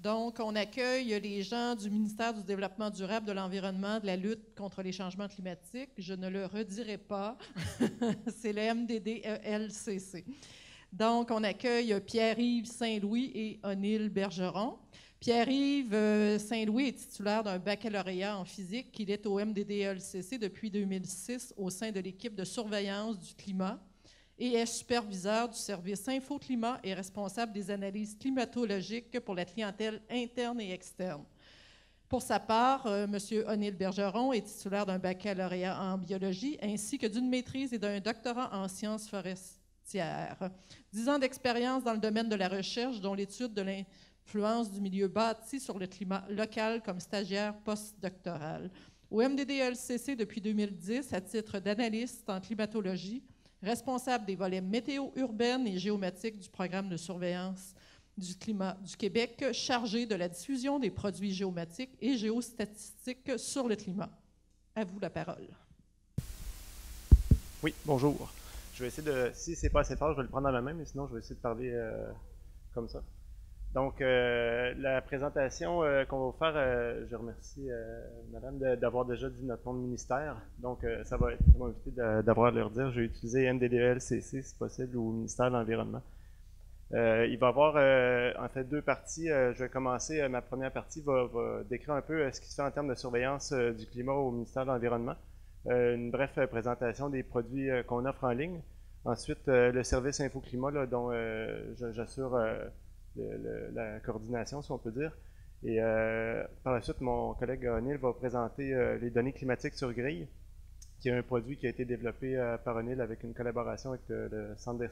Donc, on accueille les gens du ministère du Développement durable, de l'Environnement, de la lutte contre les changements climatiques. Je ne le redirai pas. C'est le MDDELCC. Donc, on accueille Pierre-Yves Saint-Louis et Onil Bergeron. Pierre-Yves Saint-Louis est titulaire d'un baccalauréat en physique. Il est au MDDELCC depuis 2006 au sein de l'équipe de surveillance du climat et est superviseur du service Infoclimat et responsable des analyses climatologiques pour la clientèle interne et externe. Pour sa part, M. Onil Bergeron est titulaire d'un baccalauréat en biologie ainsi que d'une maîtrise et d'un doctorat en sciences forestières. 10 ans d'expérience dans le domaine de la recherche, dont l'étude de l'influence du milieu bâti sur le climat local comme stagiaire postdoctoral. Au MDDELCC depuis 2010, à titre d'analyste en climatologie, responsable des volets météo urbaine et géomatique du programme de surveillance du climat du Québec, chargé de la diffusion des produits géomatiques et géostatistiques sur le climat. À vous la parole. Oui, bonjour. Je vais essayer de, si c'est pas assez fort, je vais le prendre dans la main, mais sinon je vais essayer de parler comme ça. Donc, la présentation qu'on va vous faire, je remercie Madame d'avoir déjà dit notre nom de ministère. Donc, ça va m'inviter d'avoir à leur dire. Je vais utiliser MDDELCC si possible ou ministère de l'Environnement. Il va y avoir en fait deux parties. Je vais commencer, ma première partie va décrire un peu ce qui se fait en termes de surveillance du climat au ministère de l'Environnement. Une brève présentation des produits qu'on offre en ligne. Ensuite, le service Infoclimat, là, dont j'assure la coordination, si on peut dire. Et par la suite, mon collègue Onil va présenter les données climatiques sur grille, qui est un produit qui a été développé par Onil avec une collaboration avec le Centre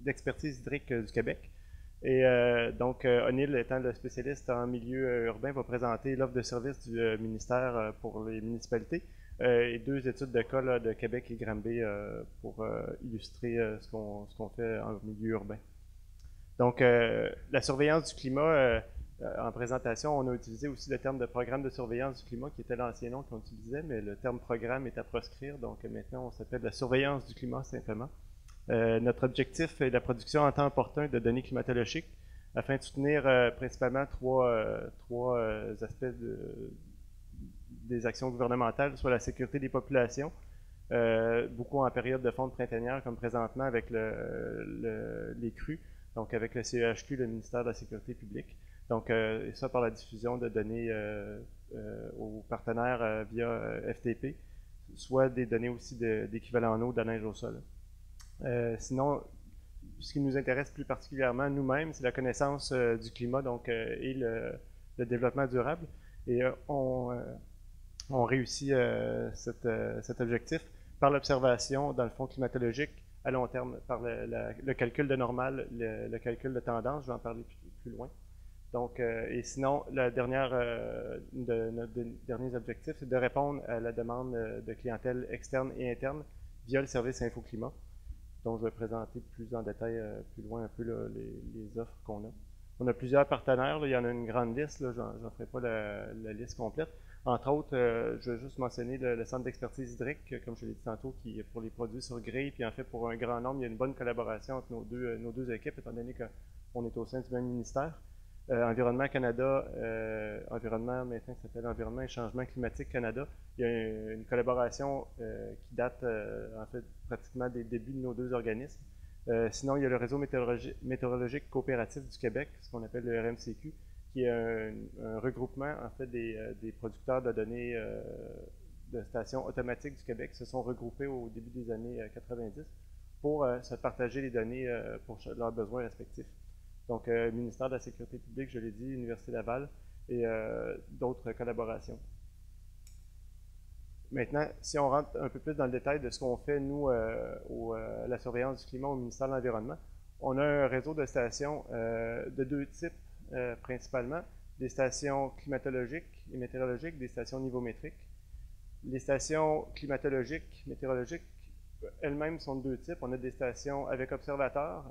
d'expertise hydrique du Québec. Et donc, Onil, étant le spécialiste en milieu urbain, va présenter l'offre de service du ministère pour les municipalités et deux études de cas là, de Québec et Granby pour illustrer ce qu'on fait en milieu urbain. Donc, la surveillance du climat, en présentation, on a utilisé aussi le terme de programme de surveillance du climat, qui était l'ancien nom qu'on utilisait, mais le terme programme est à proscrire, donc maintenant on s'appelle la surveillance du climat simplement. Notre objectif est la production en temps opportun de données climatologiques afin de soutenir principalement trois aspects des actions gouvernementales, soit la sécurité des populations, beaucoup en période de fonte printanière comme présentement avec les crues, donc avec le CEHQ, le ministère de la Sécurité publique. Donc, et ça par la diffusion de données aux partenaires via FTP, soit des données aussi d'équivalent en eau de la neige au sol. Sinon, ce qui nous intéresse plus particulièrement nous-mêmes, c'est la connaissance du climat donc, et le développement durable. Et on réussit cet objectif par l'observation, dans le fond climatologique, à long terme, par le calcul de normal, le calcul de tendance, je vais en parler plus loin. Donc, et sinon, nos derniers objectifs, c'est de répondre à la demande de clientèle externe et interne via le service Infoclimat, dont je vais présenter plus en détail plus loin un peu là, les offres qu'on a. On a plusieurs partenaires, là, il y en a une grande liste, je n'en ferai pas la liste complète. Entre autres, je vais juste mentionner le Centre d'expertise hydrique, comme je l'ai dit tantôt, qui est pour les produits sur grille, puis en fait, pour un grand nombre, il y a une bonne collaboration entre nos deux équipes, étant donné qu'on est au sein du même ministère. Environnement Canada, Environnement maintenant qui s'appelle Environnement et Changement climatique Canada, il y a une collaboration qui date en fait pratiquement des débuts de nos deux organismes. Sinon, il y a le Réseau météorologique coopératif du Québec, ce qu'on appelle le RMCQ, qui est un regroupement en fait des producteurs de données de stations automatiques du Québec qui se sont regroupés au début des années 90 pour se partager les données pour leurs besoins respectifs. Donc, ministère de la Sécurité publique, je l'ai dit, Université Laval et d'autres collaborations. Maintenant, si on rentre un peu plus dans le détail de ce qu'on fait, nous, la surveillance du climat au ministère de l'Environnement, on a un réseau de stations de deux types principalement, des stations climatologiques et météorologiques, des stations niveaumétriques. Les stations climatologiques, météorologiques, elles-mêmes sont de deux types. On a des stations avec observateurs.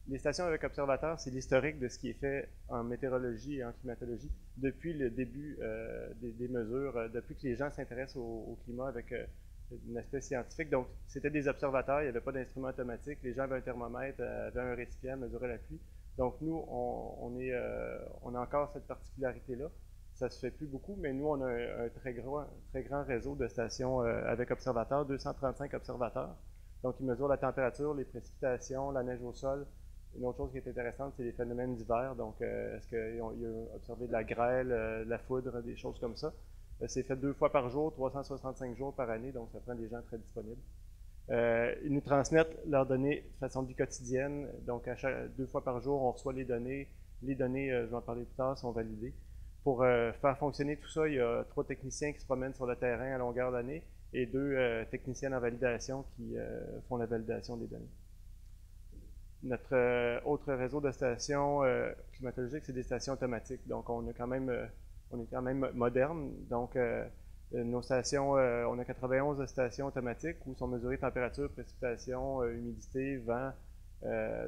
Les stations avec observateurs, c'est l'historique de ce qui est fait en météorologie et en climatologie depuis le début des mesures, depuis que les gens s'intéressent au climat avec un aspect scientifique. Donc, c'était des observateurs, il n'y avait pas d'instruments automatiques, les gens avaient un thermomètre, avaient un récipient, mesuraient la pluie. Donc nous, on a encore cette particularité-là. Ça se fait plus beaucoup, mais nous, on a un très grand réseau de stations avec observateurs, 235 observateurs. Donc, ils mesurent la température, les précipitations, la neige au sol. Une autre chose qui est intéressante, c'est les phénomènes d'hiver. Donc, est-ce qu'il y a observé de la grêle, de la foudre, des choses comme ça. C'est fait 2 fois par jour, 365 jours par année, donc ça prend des gens très disponibles. Ils nous transmettent leurs données de façon quotidienne. Donc, 2 fois par jour, on reçoit les données. Les données, je vais en parler plus tard, sont validées. Pour faire fonctionner tout ça, il y a 3 techniciens qui se promènent sur le terrain à longueur d'année et 2 techniciennes en validation qui font la validation des données. Notre autre réseau de stations climatologiques, c'est des stations automatiques. Donc, on est quand même moderne. Donc, nos stations, on a 91 stations automatiques où sont mesurées température, précipitation, humidité, vent.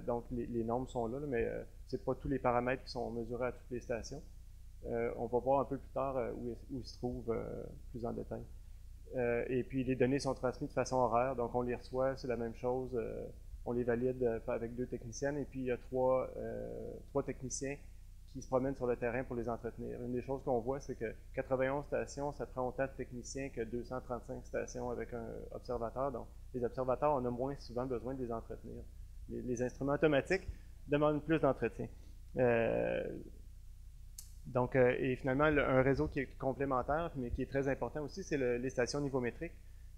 Donc, les normes sont là, mais ce n'est pas tous les paramètres qui sont mesurés à toutes les stations. On va voir un peu plus tard où ils se trouvent plus en détail. Et puis, les données sont transmises de façon horaire, donc on les reçoit, c'est la même chose. On les valide avec 2 techniciennes, et puis il y a 3 techniciens qui se promènent sur le terrain pour les entretenir. Une des choses qu'on voit, c'est que 91 stations, ça prend autant de techniciens que 235 stations avec un observateur. Donc, les observateurs, on a moins souvent besoin de les entretenir. Les instruments automatiques demandent plus d'entretien. Donc, et finalement, un réseau qui est complémentaire, mais qui est très important aussi, c'est les stations nivométriques.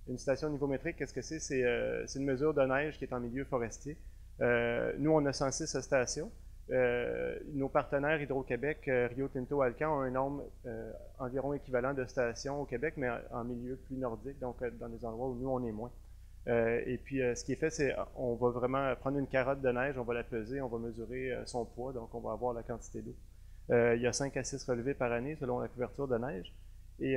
Une station nivométrique, qu'est-ce que c'est? C'est une mesure de neige qui est en milieu forestier. Nous, on a 106 stations. Nos partenaires Hydro-Québec, Rio Tinto, Alcan ont un nombre environ équivalent de stations au Québec, mais en milieu plus nordique, donc dans des endroits où nous, on est moins. Et puis, ce qui est fait, c'est on va vraiment prendre une carotte de neige, on va la peser, on va mesurer son poids, donc on va avoir la quantité d'eau. Il y a 5 à 6 relevés par année selon la couverture de neige. Et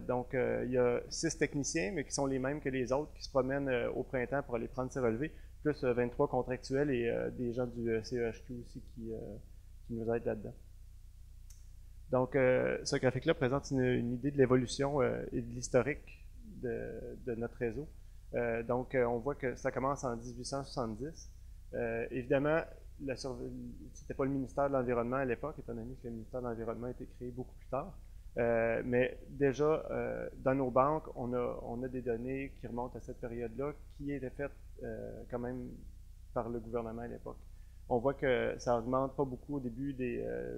donc, il y a 6 techniciens, mais qui sont les mêmes que les autres, qui se promènent au printemps pour aller prendre ces relevés, plus 23 contractuels et des gens du CEHQ aussi qui nous aident là-dedans. Donc, ce graphique-là présente une idée de l'évolution et de l'historique de notre réseau. Donc, on voit que ça commence en 1870. Évidemment, c'était pas le ministère de l'Environnement à l'époque, étant donné que le ministère de l'Environnement a été créé beaucoup plus tard. Mais déjà, dans nos banques, on a des données qui remontent à cette période-là, qui étaient faites quand même par le gouvernement à l'époque. On voit que ça augmente pas beaucoup au début,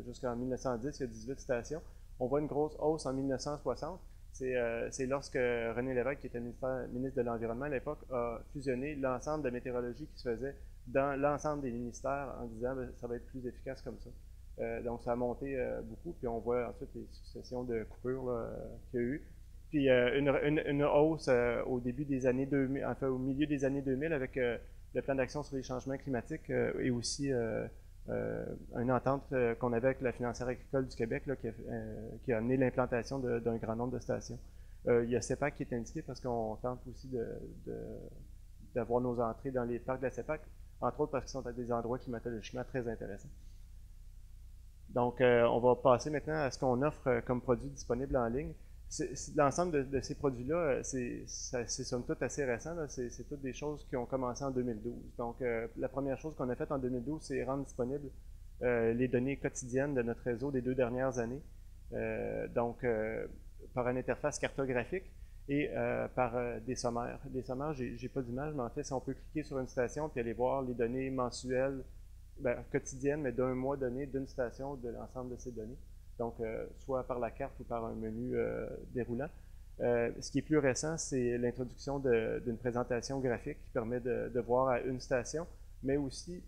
jusqu'en 1910, il y a 18 stations. On voit une grosse hausse en 1960. C'est lorsque René Lévesque, qui était ministre de l'Environnement à l'époque, a fusionné l'ensemble de météorologie qui se faisait dans l'ensemble des ministères en disant que ça va être plus efficace comme ça. Donc, ça a monté beaucoup, puis on voit ensuite les successions de coupures qu'il y a eu. Puis une hausse au début des années 2000, enfin au milieu des années 2000 avec le plan d'action sur les changements climatiques et aussi une entente qu'on avait avec la financière agricole du Québec là, qui a amené l'implantation d'un grand nombre de stations. Il y a CEPAC qui est indiqué parce qu'on tente aussi d'avoir nos entrées dans les parcs de la CEPAC, entre autres parce qu'ils sont à des endroits climatologiquement très intéressants. Donc, on va passer maintenant à ce qu'on offre comme produit disponible en ligne. L'ensemble de ces produits-là, c'est somme toute assez récent. C'est toutes des choses qui ont commencé en 2012. Donc, la première chose qu'on a faite en 2012, c'est rendre disponibles les données quotidiennes de notre réseau des 2 dernières années. Donc, par une interface cartographique et par des sommaires. Les sommaires, j'ai pas d'image, mais en fait, si on peut cliquer sur une station puis aller voir les données mensuelles, quotidiennes, mais d'un mois donné, d'une station, de l'ensemble de ces données. Donc, soit par la carte ou par un menu déroulant. Ce qui est plus récent, c'est l'introduction d'une présentation graphique qui permet de voir à une station, mais aussi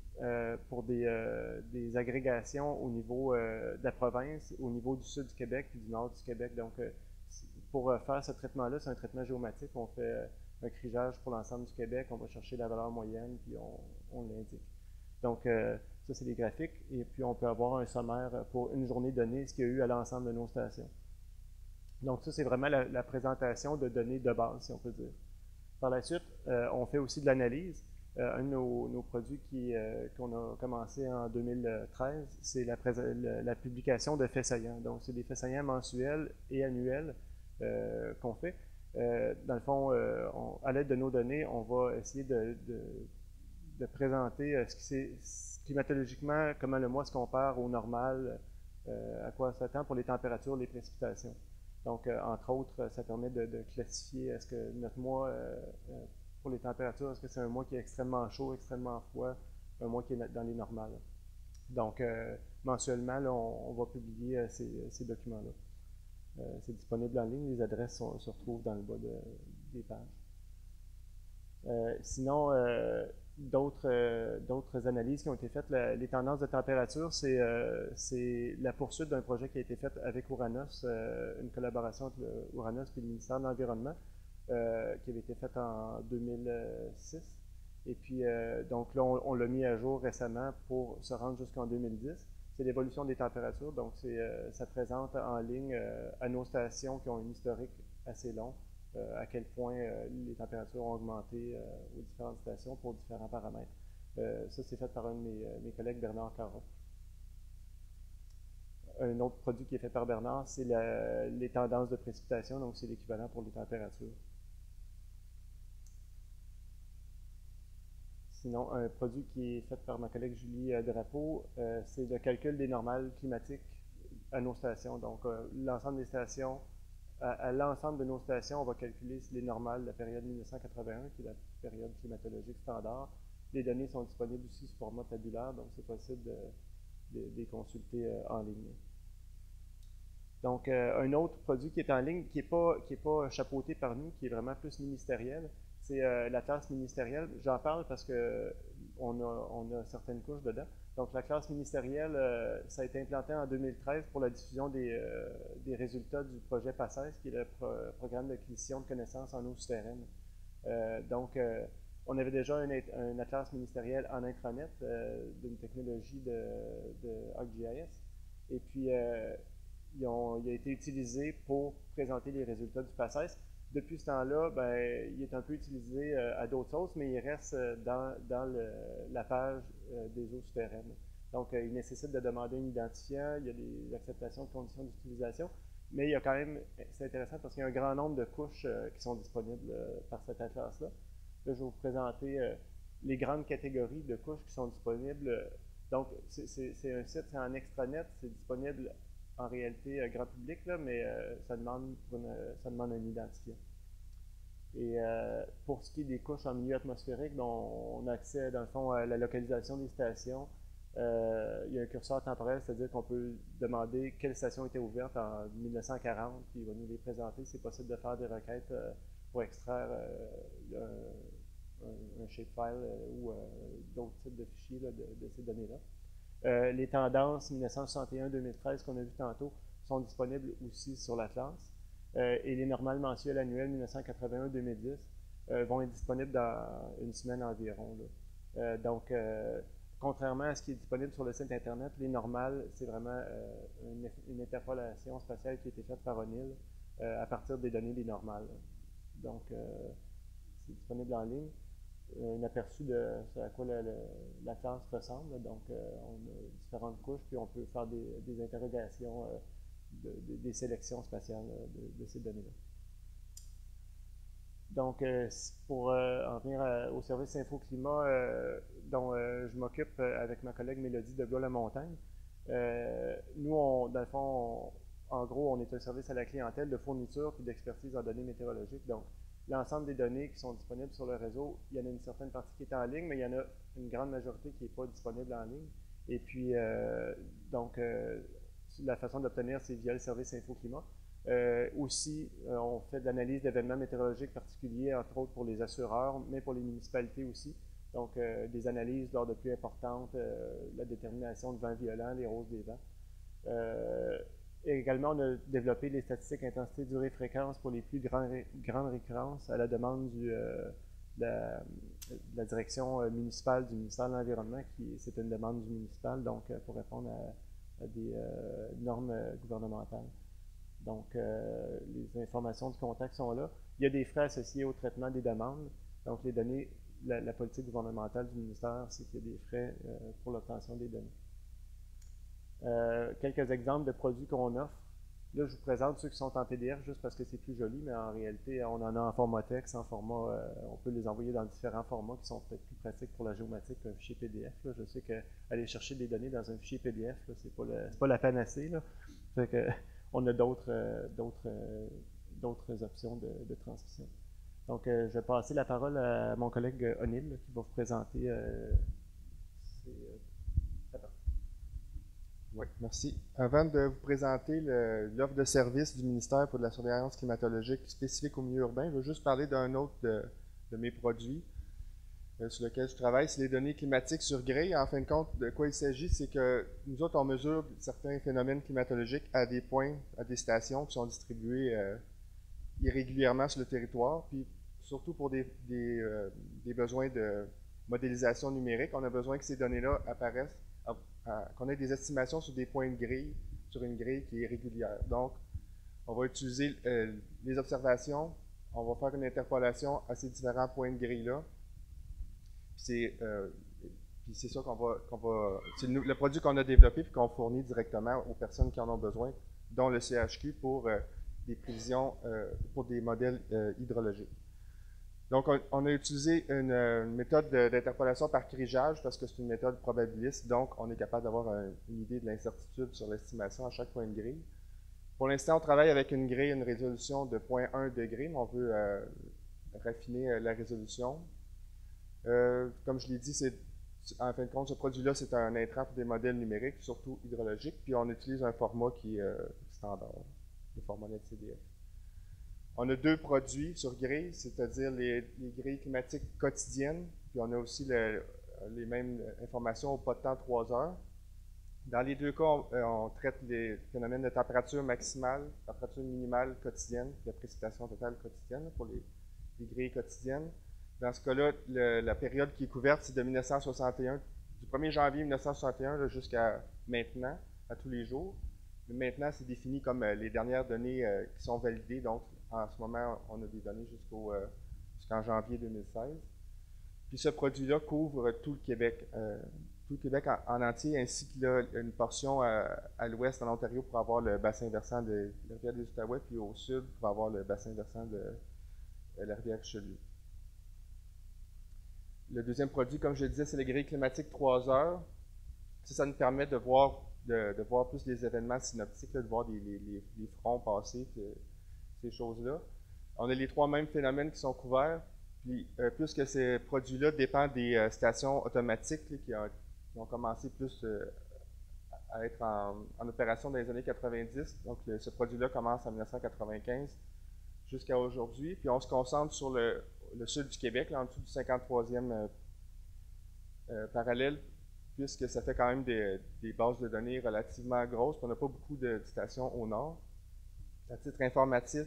pour des agrégations au niveau de la province, au niveau du sud du Québec puis du nord du Québec. Donc, pour faire ce traitement-là, c'est un traitement géomatique. On fait un crigeage pour l'ensemble du Québec, on va chercher la valeur moyenne, puis on l'indique. Donc, ça, c'est les graphiques. Et puis, on peut avoir un sommaire pour une journée donnée, ce qu'il y a eu à l'ensemble de nos stations. Donc, ça, c'est vraiment la présentation de données de base, si on peut dire. Par la suite, on fait aussi de l'analyse. Un de nos produits qu'on a commencé en 2013, c'est la publication de faits saillants. Donc, c'est des faits saillants mensuels et annuels qu'on fait. Dans le fond, à l'aide de nos données, on va essayer de présenter ce climatologiquement, comment le mois se compare au normal, à quoi ça s'attend pour les températures, les précipitations. Donc, entre autres, ça permet de classifier est-ce que notre mois, pour les températures, est-ce que c'est un mois qui est extrêmement chaud, extrêmement froid, un mois qui est dans les normales. Donc, mensuellement, là, on va publier ces documents-là. C'est disponible en ligne, les adresses se retrouvent dans le bas des pages. Sinon, d'autres analyses qui ont été faites, les tendances de température, c'est la poursuite d'un projet qui a été fait avec Ouranos, une collaboration entre Ouranos et le ministère de l'Environnement, qui avait été faite en 2006. Et puis, donc là, on l'a mis à jour récemment pour se rendre jusqu'en 2010. C'est l'évolution des températures, donc ça présente en ligne à nos stations qui ont un historique assez long, à quel point les températures ont augmenté aux différentes stations pour différents paramètres. Ça, c'est fait par un de mes collègues, Bernard Caron. Un autre produit qui est fait par Bernard, c'est les tendances de précipitation, donc c'est l'équivalent pour les températures. Sinon, un produit qui est fait par ma collègue Julie Drapeau, c'est le calcul des normales climatiques à nos stations. Donc, l'ensemble des stations, à l'ensemble de nos stations, on va calculer les normales de la période 1981, qui est la période climatologique standard. Les données sont disponibles aussi sous format tabulaire, donc c'est possible de les consulter en ligne. Donc, un autre produit qui est en ligne, qui n'est pas chapeauté par nous, qui est vraiment plus ministériel, c'est la classe ministérielle. J'en parle parce qu'on a certaines couches dedans. Donc, la classe ministérielle, ça a été implanté en 2013 pour la diffusion des résultats du projet PACES, qui est le programme d'acquisition de connaissances en eau souterraine. Donc, on avait déjà un atlas ministériel en intranet d'une technologie de ArcGIS. Et puis, il a été utilisé pour présenter les résultats du PACES. Depuis ce temps-là, ben, il est un peu utilisé à d'autres sources, mais il reste dans la page des eaux souterraines. Donc, il nécessite de demander un identifiant, il y a des acceptations de conditions d'utilisation, mais il y a quand même, c'est intéressant parce qu'il y a un grand nombre de couches qui sont disponibles par cet atlas-là. Là, je vais vous présenter les grandes catégories de couches qui sont disponibles. Donc, c'est un site, c'est en extranet, c'est disponible en réalité grand public, là, mais ça demande un identifiant. Et pour ce qui est des couches en milieu atmosphérique, dont on a accès, dans le fond, à la localisation des stations, il y a un curseur temporel, c'est-à-dire qu'on peut demander quelle station était ouverte en 1940, puis il va nous les présenter. C'est possible de faire des requêtes pour extraire un shapefile ou d'autres types de fichiers là, de ces données-là. Les tendances 1961-2013 qu'on a vu tantôt sont disponibles aussi sur l'Atlas. Et les normales mensuelles annuelles 1981-2010 vont être disponibles dans une semaine environ. Donc, contrairement à ce qui est disponible sur le site Internet, les normales, c'est vraiment une interpolation spatiale qui a été faite par O'Neill à partir des données des normales. Donc, c'est disponible en ligne. Un aperçu de ce à quoi la classe ressemble. Donc, on a différentes couches, puis on peut faire des interrogations, des sélections spatiales de ces données-là. Donc, pour en venir au service Infoclimat, dont je m'occupe avec ma collègue Mélodie de Blois-la-Montagne, nous, dans le fond, en gros, on est un service à la clientèle de fourniture et d'expertise en données météorologiques. Donc, l'ensemble des données qui sont disponibles sur le réseau, il y en a une certaine partie qui est en ligne, mais il y en a une grande majorité qui n'est pas disponible en ligne. Et puis, donc, la façon d'obtenir, c'est via le service Infoclimat. Aussi, on fait de l'analyse d'événements météorologiques particuliers, entre autres pour les assureurs, mais pour les municipalités aussi. Donc, des analyses lors de pluies importantes, la détermination de vents violents, les roses des vents. Et également, on a développé les statistiques intensité, durée, fréquence pour les plus grandes récurrences à la demande de la direction municipale du ministère de l'Environnement, c'est une demande du municipal, donc pour répondre à des normes gouvernementales. Donc, les informations du contact sont là. Il y a des frais associés au traitement des demandes. Donc, les données, la politique gouvernementale du ministère, c'est qu'il y a des frais pour l'obtention des données. Quelques exemples de produits qu'on offre. Là, je vous présente ceux qui sont en PDF juste parce que c'est plus joli, mais en réalité, on en a en format texte, en format, on peut les envoyer dans différents formats qui sont peut-être plus pratiques pour la géomatique qu'un fichier PDF. Là. Je sais qu'aller chercher des données dans un fichier PDF, c'est pas la panacée. Là. Fait que, on a d'autres options de transmission. Donc, je vais passer la parole à mon collègue Onil qui va vous présenter sa partie. Oui, merci. Avant de vous présenter l'offre de service du ministère pour de la surveillance climatologique spécifique au milieu urbain, je vais juste parler d'un autre de mes produits sur lequel je travaille, c'est les données climatiques sur grille. En fin de compte, de quoi il s'agit, c'est que nous autres, on mesure certains phénomènes climatologiques à des points, à des stations qui sont distribuées irrégulièrement sur le territoire, puis surtout pour des besoins de modélisation numérique, on a besoin que ces données-là apparaissent, qu'on ait des estimations sur des points de grille, sur une grille qui est régulière. Donc, on va utiliser les observations, on va faire une interpolation à ces différents points de grille-là. Puis c'est ça c'est le produit qu'on a développé et qu'on fournit directement aux personnes qui en ont besoin, dont le CHQ pour des prévisions, pour des modèles hydrologiques. Donc, on a utilisé une méthode d'interpolation par crigeage parce que c'est une méthode probabiliste, donc on est capable d'avoir une idée de l'incertitude sur l'estimation à chaque point de grille. Pour l'instant, on travaille avec une grille, une résolution de 0.1 degré, mais on veut raffiner la résolution. Comme je l'ai dit, en fin de compte, ce produit-là, c'est un intrant pour des modèles numériques, surtout hydrologiques, puis on utilise un format qui est standard, le format NetCDF. On a deux produits sur grille, c'est-à-dire les grilles climatiques quotidiennes, puis on a aussi les mêmes informations au pas de temps 3 heures. Dans les deux cas, on traite les phénomènes de température maximale, température minimale quotidienne, de précipitation totale quotidienne pour les grilles quotidiennes. Dans ce cas-là, la période qui est couverte, c'est de 1961, du 1er janvier 1961 jusqu'à maintenant, à tous les jours. Mais maintenant, c'est défini comme les dernières données qui sont validées. Donc, en ce moment, on a des données jusqu'en janvier 2016. Puis ce produit-là couvre tout le Québec en entier, ainsi qu'il a une portion à l'ouest, en Ontario, pour avoir le bassin versant de la rivière des Outaouais, puis au sud, pour avoir le bassin versant de la rivière Richelieu. Le deuxième produit, comme je le disais, c'est les grilles climatiques 3 heures. Ça nous permet de voir plus les événements synoptiques, de voir les fronts passer, ces choses-là. On a les trois mêmes phénomènes qui sont couverts. Puis, puisque ces produits-là dépendent des stations automatiques qui ont commencé plus à être en opération dans les années 90. Donc, ce produit-là commence en 1995 jusqu'à aujourd'hui. Puis, on se concentre sur le sud du Québec, là, en dessous du 53e parallèle, puisque ça fait quand même des bases de données relativement grosses. On n'a pas beaucoup de stations au nord. À titre informatif,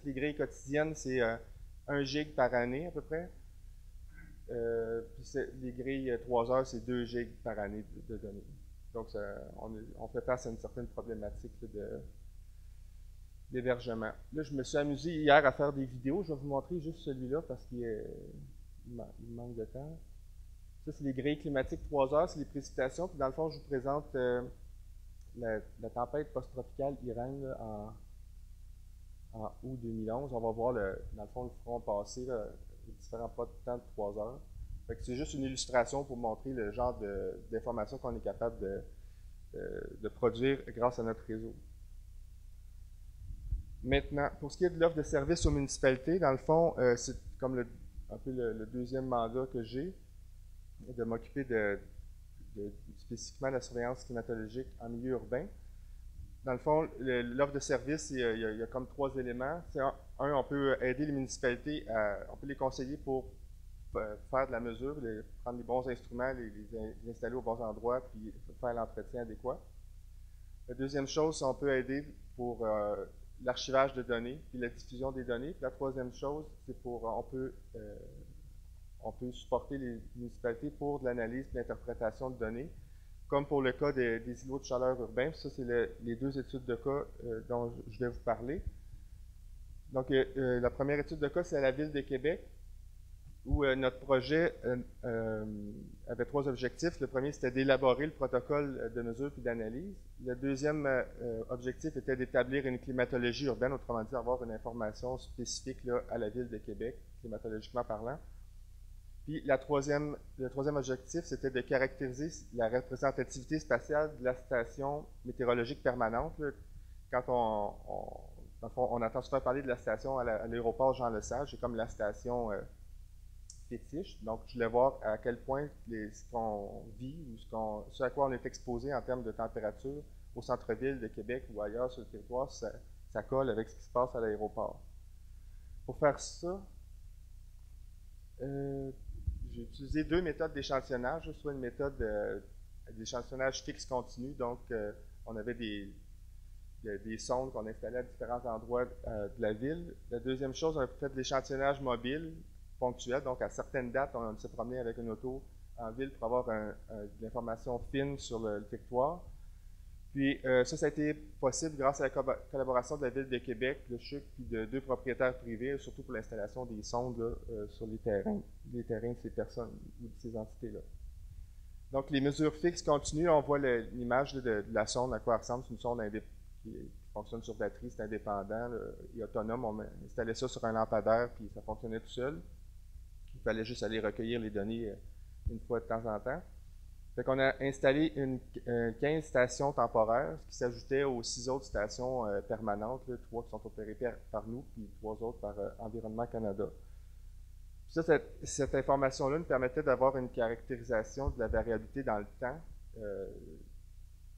les grilles quotidiennes, c'est 1 gig par année à peu près. Puis les grilles 3 heures, c'est 2 gigs par année de données. Donc, on fait face à une certaine problématique d'hébergement. Là, je me suis amusé hier à faire des vidéos. Je vais vous montrer juste celui-là parce qu'il manque de temps. Ça, c'est les grilles climatiques 3 heures, c'est les précipitations. Puis dans le fond, je vous présente la tempête post-tropicale Irène là, en août 2011. On va voir, dans le fond, le front passer, là, les différents pas de temps de 3 heures. C'est juste une illustration pour montrer le genre d'informations qu'on est capable de produire grâce à notre réseau. Maintenant, pour ce qui est de l'offre de services aux municipalités, dans le fond, c'est comme un peu le deuxième mandat que j'ai, de m'occuper spécifiquement de la surveillance climatologique en milieu urbain. Dans le fond, l'offre de service, il y a comme 3 éléments. On peut aider les municipalités, on peut les conseiller pour faire de la mesure, prendre les bons instruments, les installer au bon endroit, puis faire l'entretien adéquat. La deuxième chose, c'est qu'on peut aider pour l'archivage de données, puis la diffusion des données. Puis la troisième chose, c'est on peut supporter les municipalités pour de l'analyse et l'interprétation de données, comme pour le cas des îlots de chaleur urbains. Ça, c'est les 2 études de cas dont je vais vous parler. Donc, la première étude de cas, c'est à la Ville de Québec. où notre projet avait 3 objectifs. Le premier, c'était d'élaborer le protocole de mesure puis d'analyse. Le deuxième objectif était d'établir une climatologie urbaine, autrement dit, avoir une information spécifique là, à la ville de Québec, climatologiquement parlant. Puis le troisième objectif, c'était de caractériser la représentativité spatiale de la station météorologique permanente. Là. Quand on entend souvent parler de la station à l'aéroport Jean-Lesage, c'est comme la station fétiche. Donc, je voulais voir à quel point ce qu'on vit ou ce à quoi on est exposé en termes de température au centre-ville de Québec ou ailleurs sur le territoire, ça colle avec ce qui se passe à l'aéroport. Pour faire ça, j'ai utilisé 2 méthodes d'échantillonnage, soit une méthode d'échantillonnage fixe continu, donc on avait des sondes qu'on installait à différents endroits de la ville. La deuxième chose, on a fait de l'échantillonnage mobile, ponctuel, donc à certaines dates, on s'est promené avec une auto en ville pour avoir de l'information fine sur le territoire. Puis ça a été possible grâce à la collaboration de la Ville de Québec, le CHUC, puis de 2 propriétaires privés, surtout pour l'installation des sondes là, sur les terrains de ces personnes ou de ces entités-là. Donc les mesures fixes continuent, on voit l'image de la sonde, à quoi elle ressemble. C'est une sonde qui fonctionne sur batterie, c'est indépendant là, et autonome. On installait ça sur un lampadaire, puis ça fonctionnait tout seul. Il fallait juste aller recueillir les données une fois de temps en temps. Fait qu'on a installé 15 stations temporaires, ce qui s'ajoutait aux 6 autres stations permanentes, là, 3 qui sont opérées par nous, puis 3 autres par Environnement Canada. Puis ça, cette information-là nous permettait d'avoir une caractérisation de la variabilité dans le temps,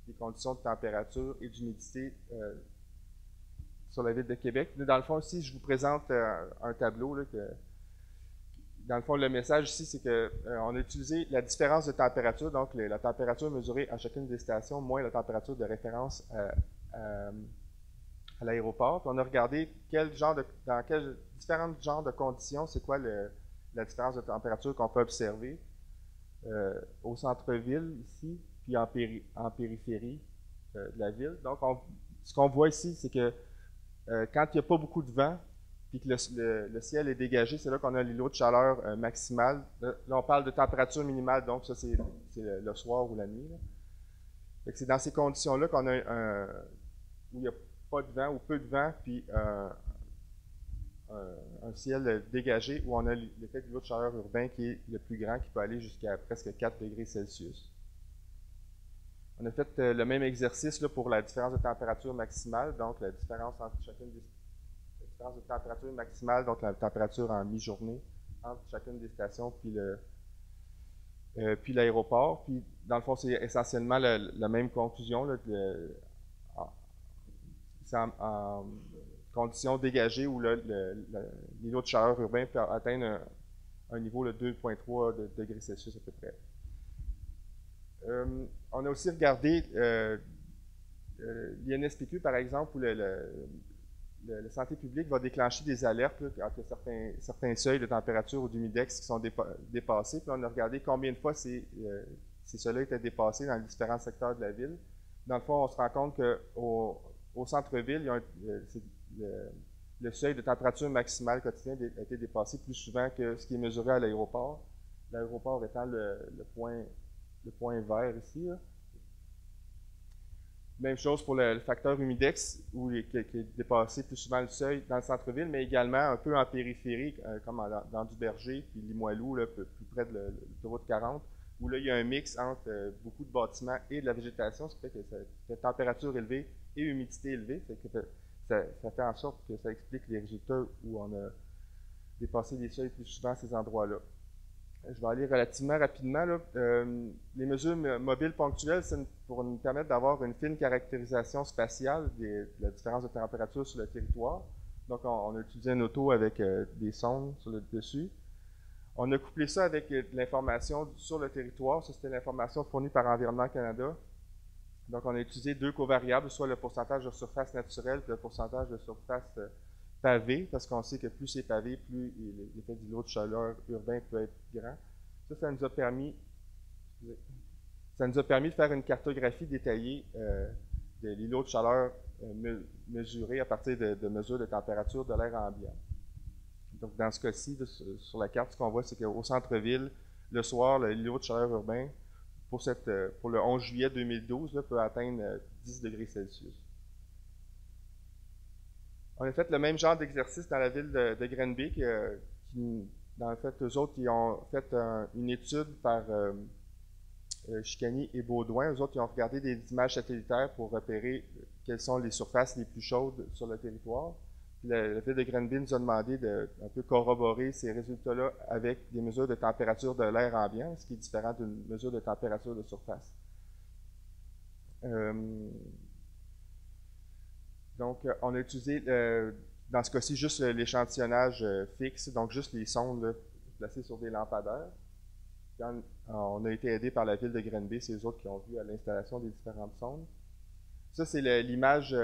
des conditions de température et d'humidité sur la ville de Québec. Là, dans le fond, ici, je vous présente un tableau là, dans le fond, le message ici, c'est qu'on a utilisé la différence de température, donc la température mesurée à chacune des stations, moins la température de référence à l'aéroport. On a regardé dans quels différents genres de conditions, c'est quoi la différence de température qu'on peut observer au centre-ville ici, puis en périphérie de la ville. Donc, ce qu'on voit ici, c'est que quand il n'y a pas beaucoup de vent, puis que le ciel est dégagé, c'est là qu'on a l'îlot de chaleur maximale. Là, on parle de température minimale, donc ça, c'est le soir ou la nuit. C'est dans ces conditions-là qu'on a où il n'y a pas de vent ou peu de vent, puis un ciel dégagé où on a l'effet de l'îlot de chaleur urbain qui est le plus grand, qui peut aller jusqu'à presque 4 degrés Celsius. On a fait le même exercice là, pour la différence de température maximale, donc la différence entre chacune des de température maximale, donc la température en mi-journée entre chacune des stations puis l'aéroport. Puis dans le fond, c'est essentiellement la même conclusion. Là, c'est en conditions dégagées où l'îlot de chaleur urbain peut atteindre un niveau de 2,3 degrés Celsius à peu près. On a aussi regardé l'INSPQ, par exemple, où la santé publique va déclencher des alertes là, quand il y a certains seuils de température ou d'humidex qui sont dépassés. Puis on a regardé combien de fois ces seuils-là étaient dépassés dans les différents secteurs de la ville. Dans le fond, on se rend compte qu'au centre-ville, le seuil de température maximale quotidien a été dépassé plus souvent que ce qui est mesuré à l'aéroport. L'aéroport étant le point vert ici. Là. Même chose pour le facteur humidex, qui est dépassé plus souvent le seuil dans le centre-ville, mais également un peu en périphérie, comme dans Duberger, puis Limoilou, là, plus près de l'autoroute 40, où là, il y a un mix entre beaucoup de bâtiments et de la végétation, ce qui fait que ça fait température élevée et humidité élevée. Ça fait en sorte que ça explique les résultats où on a dépassé les seuils plus souvent à ces endroits-là. Je vais aller relativement rapidement. Là. Les mesures mobiles ponctuelles, c'est pour nous permettre d'avoir une fine caractérisation spatiale de la différence de température sur le territoire. Donc, on a utilisé une auto avec des sondes sur le dessus. On a couplé ça avec de l'information sur le territoire. Ça, c'était l'information fournie par Environnement Canada. Donc, on a utilisé 2 covariables, soit le pourcentage de surface naturelle et le pourcentage de surface pavée, parce qu'on sait que plus c'est pavé, plus l'effet d'îlot de chaleur urbain peut être grand. Ça nous a permis de faire une cartographie détaillée de l'îlot de chaleur mesuré à partir de mesures de température de l'air ambiant. Donc, dans ce cas-ci, sur la carte, ce qu'on voit, c'est qu'au centre-ville, le soir, l'îlot de chaleur urbain, pour le 11 juillet 2012, là, peut atteindre 10 degrés Celsius. On a fait le même genre d'exercice dans la ville de Granby, qui, dans le fait, eux autres, ils ont fait une étude par Chicany et Baudouin. Eux autres, ils ont regardé des images satellitaires pour repérer quelles sont les surfaces les plus chaudes sur le territoire. Puis la ville de Granby nous a demandé de un peu corroborer ces résultats-là avec des mesures de température de l'air ambiant, ce qui est différent d'une mesure de température de surface. Donc, on a utilisé, dans ce cas-ci, juste l'échantillonnage fixe, donc juste les sondes là, placées sur des lampadaires. On a été aidé par la ville de Granby, c'est eux autres qui ont vu à l'installation des différentes sondes. Ça, c'est l'image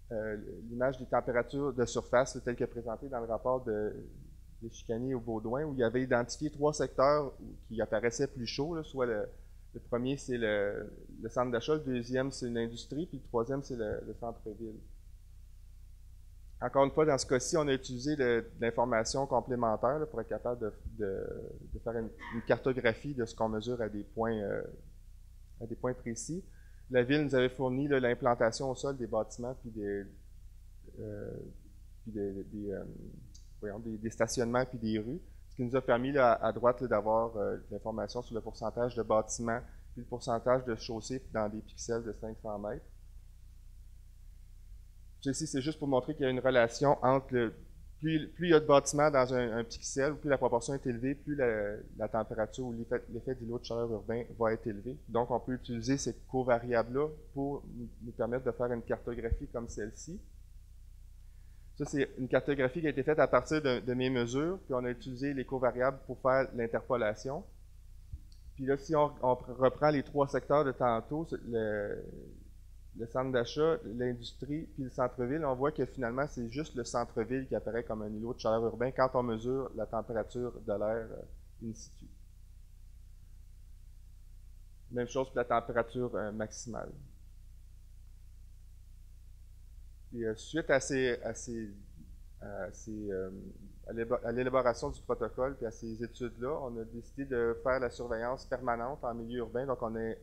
des températures de surface telles que présentées dans le rapport de Chicany au Baudouin, où il avait identifié 3 secteurs qui apparaissaient plus chauds, là, soit le premier, c'est le centre d'achat, le deuxième, c'est l'industrie, puis le troisième, c'est le centre-ville. Encore une fois, dans ce cas-ci, on a utilisé de l'information complémentaire là, pour être capable de faire une cartographie de ce qu'on mesure à des points précis. La ville nous avait fourni l'implantation au sol des bâtiments puis des stationnements puis des rues, ce qui nous a permis là, à droite d'avoir l'information sur le pourcentage de bâtiments puis le pourcentage de chaussées dans des pixels de 500 mètres. Ici, c'est juste pour montrer qu'il y a une relation entre plus il y a de bâtiments dans un pixel, plus la proportion est élevée, plus la température ou l'effet d'îlot de chaleur urbain va être élevé. Donc, on peut utiliser ces covariables-là pour nous permettre de faire une cartographie comme celle-ci. Ça, c'est une cartographie qui a été faite à partir de mes mesures, puis on a utilisé les covariables pour faire l'interpolation. Puis là, si on reprend les 3 secteurs de tantôt, le centre d'achat, l'industrie, puis le centre-ville, on voit que finalement, c'est juste le centre-ville qui apparaît comme un îlot de chaleur urbain quand on mesure la température de l'air in situ. Même chose pour la température maximale. Puis, suite à l'élaboration du protocole puis à ces études-là, on a décidé de faire la surveillance permanente en milieu urbain. Donc, on a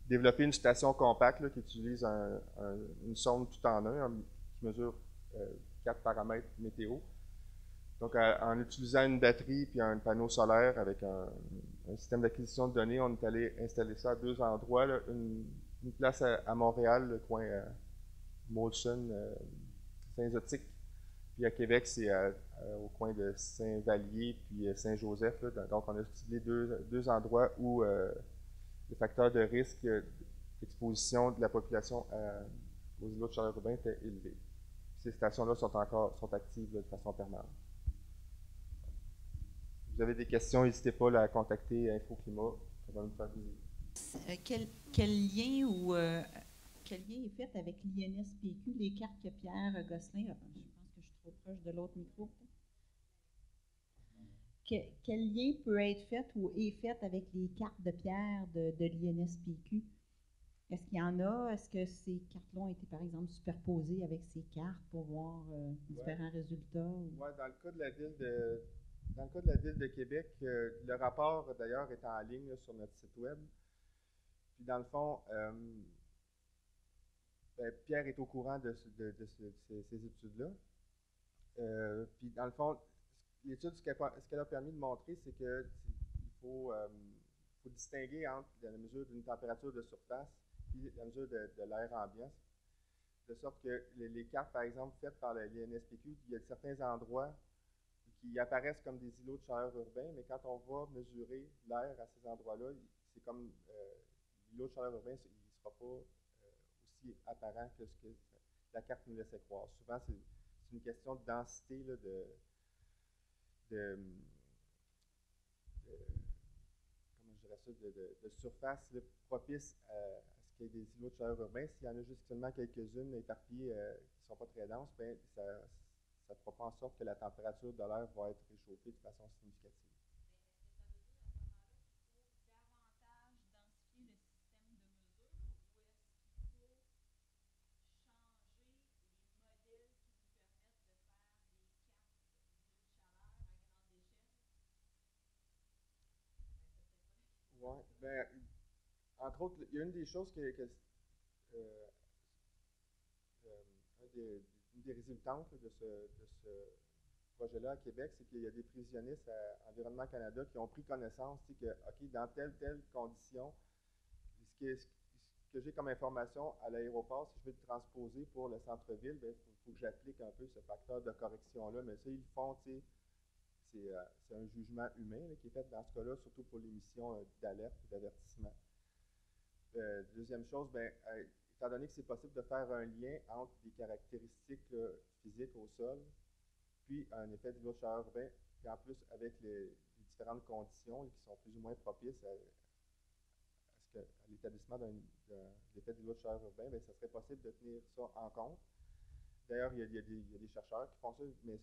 développer une station compacte là, qui utilise une sonde tout en un, qui mesure 4 paramètres météo. Donc, en utilisant une batterie puis un panneau solaire avec un système d'acquisition de données, on est allé installer ça à 2 endroits. Là, une place à Montréal, le coin Molson, Saint-Zotique. Puis à Québec, c'est au coin de Saint-Vallier puis Saint-Joseph. Donc, on a ciblé deux endroits où le facteur de risque d'exposition de la population aux îlots de chaleur urbain était élevé. Ces stations-là sont actives de façon permanente. Si vous avez des questions, n'hésitez pas à contacter InfoClimat. Ça va nous faire plaisir. Quel lien est fait avec l'INSPQ, les cartes que Pierre Gosselin a? Je pense que je suis trop proche de l'autre micro. Quel lien peut être fait ou est fait avec les cartes de Pierre de l'INSPQ? Est-ce qu'il y en a? Est-ce que ces cartes-là ont été, par exemple, superposées avec ces cartes pour voir différents résultats? Oui, dans le cas de la ville de Québec, le rapport, d'ailleurs, est en ligne là, sur notre site web. Puis, dans le fond, Pierre est au courant de ces études-là. Puis, dans le fond, l'étude, ce qu'elle a permis de montrer, c'est qu'il faut distinguer entre la mesure d'une température de surface et la mesure de l'air ambiant. De sorte que les cartes, par exemple, faites par l'INSPQ, il y a certains endroits qui apparaissent comme des îlots de chaleur urbain, mais quand on va mesurer l'air à ces endroits-là, c'est comme l'îlot de chaleur urbain, il ne sera pas aussi apparent que ce que la carte nous laissait croire. Souvent, c'est une question de densité là, de surface là, propice à ce qu'il y ait des îlots de chaleur urbain. S'il y en a juste seulement quelques-unes éparpillées qui ne sont pas très denses, bien, ça ne fera pas en sorte que la température de l'air va être réchauffée de façon significative. Ouais, ben, entre autres, il y a une des choses une des résultantes de ce projet-là à Québec, c'est qu'il y a des prévisionnistes à Environnement Canada qui ont pris connaissance, tu sais, que, OK, dans telle condition, ce que j'ai comme information à l'aéroport, si je veux le transposer pour le centre-ville, il faut que j'applique un peu ce facteur de correction-là. Mais ça, ils le font, tu sais, c'est un jugement humain là, qui est fait dans ce cas-là, surtout pour l'émission d'alerte ou d'avertissement. Deuxième chose, étant donné que c'est possible de faire un lien entre des caractéristiques physiques au sol, puis un effet d'îlot de chaleur urbain, puis en plus avec les différentes conditions qui sont plus ou moins propices à l'établissement d'un effet d'îlot de chaleur urbain, ça serait possible de tenir ça en compte. D'ailleurs, il y a des chercheurs qui font ça, mais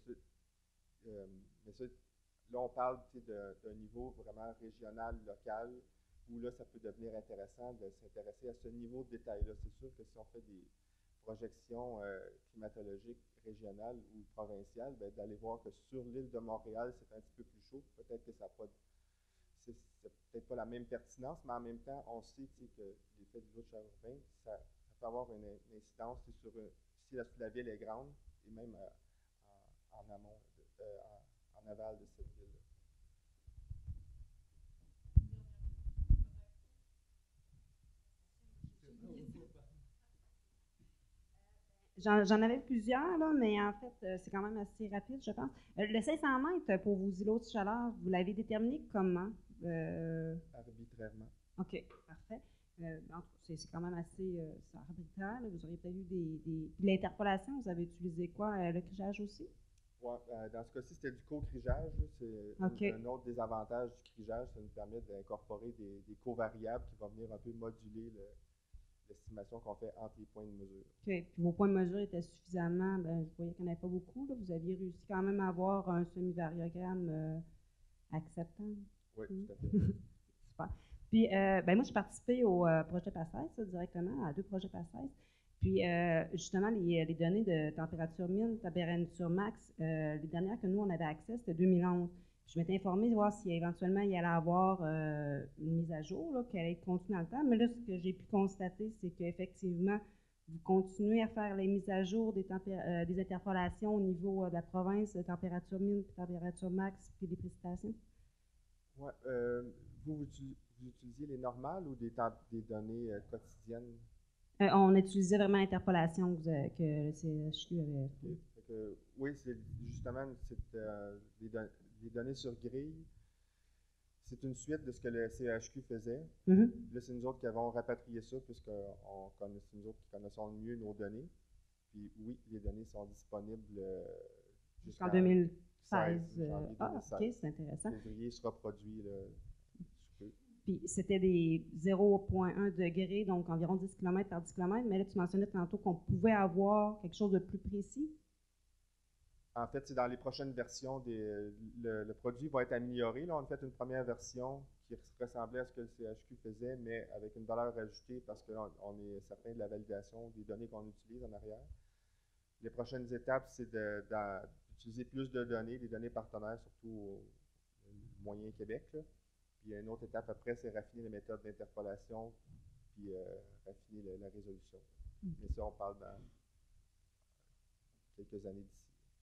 là, on parle d'un niveau vraiment régional, local, où là, ça peut devenir intéressant de s'intéresser à ce niveau de détail-là. C'est sûr que si on fait des projections climatologiques régionales ou provinciales, d'aller voir que sur l'île de Montréal, c'est un petit peu plus chaud. Peut-être que ça n'a pas, c'est peut-être pas la même pertinence, mais en même temps, on sait que l'effet d'îlot de chaleur urbain, ça peut avoir une incidence sur si la ville est grande et même en amont, en aval de cette ville-là. J'en avais plusieurs, là, mais en fait, c'est quand même assez rapide, je pense. Le 500 mètres pour vos îlots de chaleur, vous l'avez déterminé comment? Arbitrairement. OK, parfait. C'est quand même assez arbitraire. Là. Vous auriez peut-être eu l'interpolation, vous avez utilisé quoi? Le crigeage aussi? Ouais, dans ce cas-ci, c'était du co-crigeage. C'est un autre des avantages du crigeage. Ça nous permet d'incorporer des covariables qui vont venir un peu moduler l'estimation qu'on fait entre les points de mesure. OK. Puis vos points de mesure étaient suffisamment, je voyais qu'il n'y en avait pas beaucoup. Là. Vous aviez réussi quand même à avoir un semi-variogramme acceptable. Oui, tout à fait. Super. Puis, moi, j'ai participé au projet PACES directement, à 2 projets PACES. Puis, justement, les données de température min, température max, les dernières que nous, on avait accès, c'était 2011. Je m'étais informée de voir si éventuellement il allait avoir une mise à jour, là, qui allait être continue dans le temps. Mais là, ce que j'ai pu constater, c'est qu'effectivement, vous continuez à faire les mises à jour des interpolations au niveau de la province, de température min, puis température max, puis des précipitations. Oui. Vous utilisiez les normales ou des données quotidiennes? On utilisait vraiment l'interpolation que le CHQ avait fait. Okay. Oui, c'est justement les données sur grille. C'est une suite de ce que le CHQ faisait. Mm-hmm. Là, c'est nous autres qui avons rapatrié ça, puisque c'est nous autres qui connaissons mieux nos données. Puis oui, les données sont disponibles jusqu'en 2016. OK, c'est intéressant. Février sera produit Puis c'était des 0,1 degrés, donc environ 10 km par 10 km. Mais là, tu mentionnais tantôt qu'on pouvait avoir quelque chose de plus précis. En fait, c'est dans les prochaines versions, le produit va être amélioré. Là, on a fait une première version qui ressemblait à ce que le CHQ faisait, mais avec une valeur ajoutée parce qu'on est certain de la validation des données qu'on utilise en arrière. Les prochaines étapes, c'est d'utiliser plus de données, des données partenaires, surtout au moyen Québec. Là. Puis une autre étape après, c'est raffiner les méthodes d'interpolation, puis raffiner la résolution. Mais ça, on parle dans quelques années d'ici.